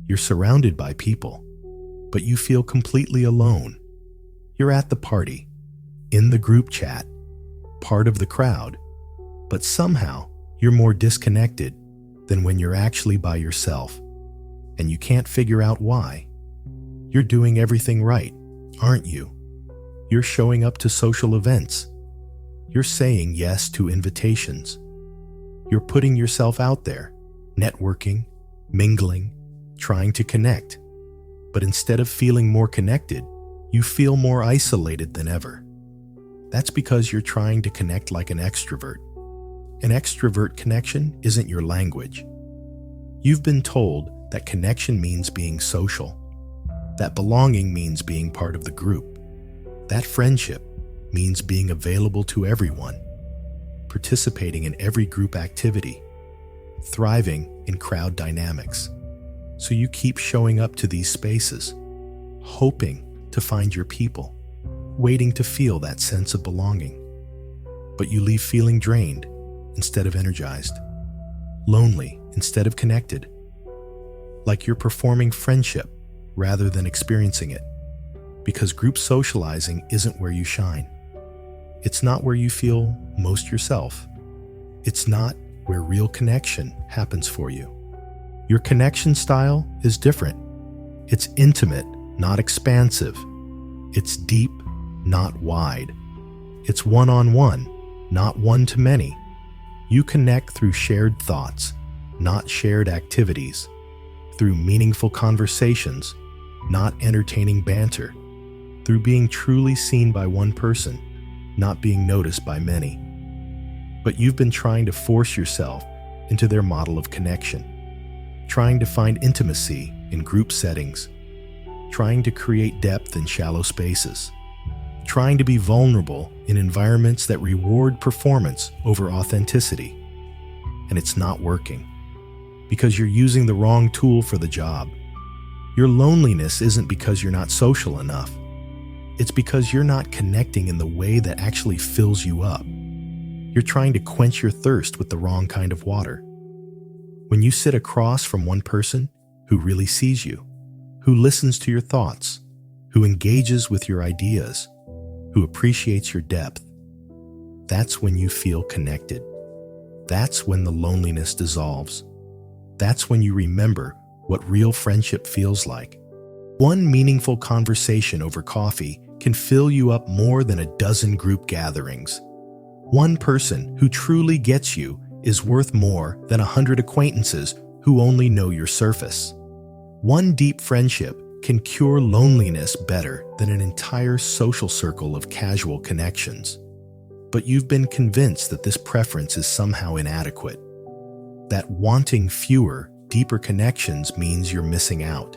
You're surrounded by people, but you feel completely alone. You're at the party, in the group chat, part of the crowd, but somehow you're more disconnected than when you're actually by yourself, and you can't figure out why. You're doing everything right, aren't you? You're showing up to social events. You're saying yes to invitations. You're putting yourself out there, networking, mingling, trying to connect. But instead of feeling more connected, you feel more isolated than ever. That's because you're trying to connect like an extrovert. An extrovert connection isn't your language. You've been told that connection means being social, that belonging means being part of the group, that friendship means being available to everyone, participating in every group activity, thriving in crowd dynamics. So you keep showing up to these spaces, hoping to find your people, waiting to feel that sense of belonging. But you leave feeling drained instead of energized, lonely instead of connected, like you're performing friendship rather than experiencing it, because group socializing isn't where you shine. It's not where you feel most yourself. It's not where real connection happens for you. Your connection style is different. It's intimate, not expansive. It's deep, not wide. It's one-on-one, not one-to-many. You connect through shared thoughts, not shared activities, through meaningful conversations, not entertaining banter, through being truly seen by one person, not being noticed by many. But you've been trying to force yourself into their model of connection, trying to find intimacy in group settings, trying to create depth in shallow spaces, trying to be vulnerable in environments that reward performance over authenticity. And it's not working, because you're using the wrong tool for the job. Your loneliness isn't because you're not social enough. It's because you're not connecting in the way that actually fills you up. You're trying to quench your thirst with the wrong kind of water. When you sit across from one person who really sees you, who listens to your thoughts, who engages with your ideas, who appreciates your depth, that's when you feel connected. That's when the loneliness dissolves. That's when you remember what real friendship feels like. One meaningful conversation over coffee can fill you up more than a dozen group gatherings. One person who truly gets you is worth more than 100 acquaintances who only know your surface. One deep friendship can cure loneliness better than an entire social circle of casual connections. But you've been convinced that this preference is somehow inadequate, that wanting fewer, deeper connections means you're missing out,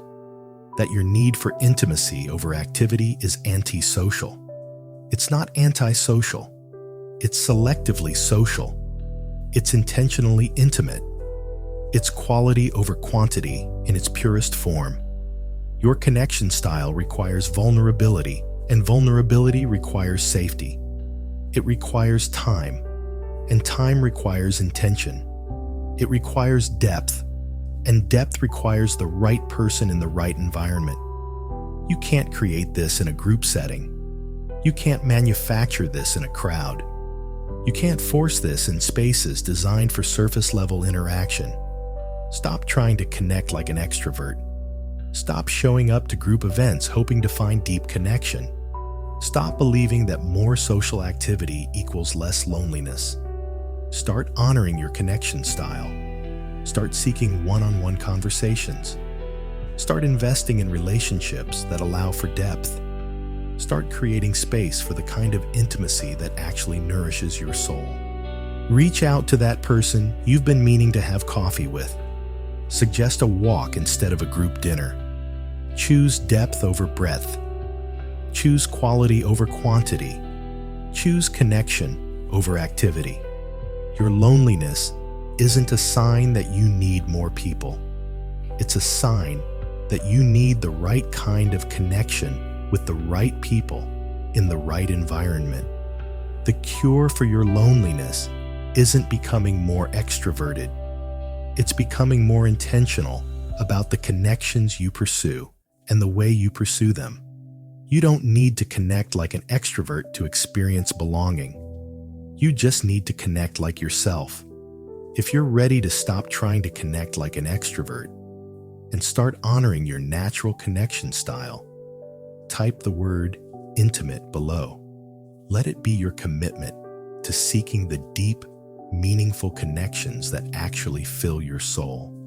that your need for intimacy over activity is antisocial. It's not antisocial. It's selectively social. It's intentionally intimate. It's quality over quantity in its purest form. Your connection style requires vulnerability, and vulnerability requires safety. It requires time, and time requires intention. It requires depth, and depth requires the right person in the right environment. You can't create this in a group setting. You can't manufacture this in a crowd. You can't force this in spaces designed for surface-level interaction. Stop trying to connect like an extrovert. Stop showing up to group events hoping to find deep connection. Stop believing that more social activity equals less loneliness. Start honoring your connection style. Start seeking one-on-one conversations. Start investing in relationships that allow for depth. Start creating space for the kind of intimacy that actually nourishes your soul. Reach out to that person you've been meaning to have coffee with. Suggest a walk instead of a group dinner. Choose depth over breadth. Choose quality over quantity. Choose connection over activity. Your loneliness isn't a sign that you need more people. It's a sign that you need the right kind of connection with the right people in the right environment. The cure for your loneliness isn't becoming more extroverted. It's becoming more intentional about the connections you pursue and the way you pursue them. You don't need to connect like an extrovert to experience belonging. You just need to connect like yourself. If you're ready to stop trying to connect like an extrovert and start honoring your natural connection style, type the word intimate below. Let it be your commitment to seeking the deep, meaningful connections that actually fill your soul.